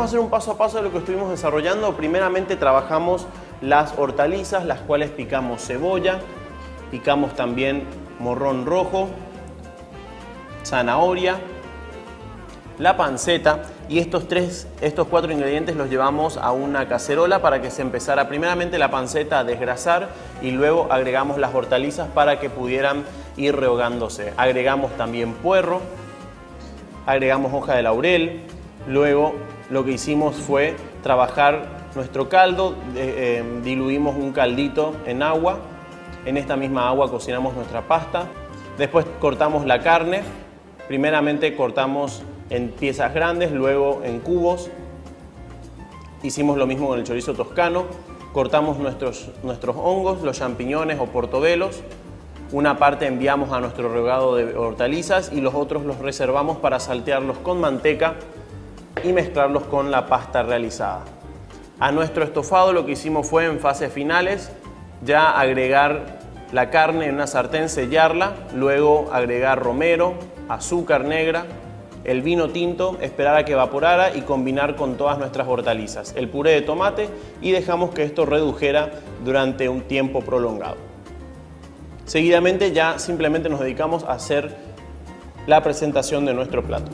a hacer un paso a paso de lo que estuvimos desarrollando. Primeramente trabajamos las hortalizas, las cuales picamos cebolla, picamos también morrón rojo, zanahoria, la panceta, y estos 4 ingredientes los llevamos a una cacerola para que se empezara primeramente la panceta a desgrasar y luego agregamos las hortalizas para que pudieran ir rehogándose. Agregamos también puerro, agregamos hoja de laurel, luego lo que hicimos fue trabajar nuestro caldo, diluimos un caldito en agua, en esta misma agua cocinamos nuestra pasta, después cortamos la carne, primeramente cortamos en piezas grandes, luego en cubos. Hicimos lo mismo con el chorizo toscano. Cortamos nuestros hongos, los champiñones o portobelos. Una parte enviamos a nuestro rehogado de hortalizas y los otros los reservamos para saltearlos con manteca y mezclarlos con la pasta realizada. A nuestro estofado lo que hicimos fue, en fases finales, ya agregar la carne en una sartén, sellarla, luego agregar romero, azúcar negra, el vino tinto, esperar a que evaporara y combinar con todas nuestras hortalizas, el puré de tomate, y dejamos que esto redujera durante un tiempo prolongado. Seguidamente ya simplemente nos dedicamos a hacer la presentación de nuestro plato.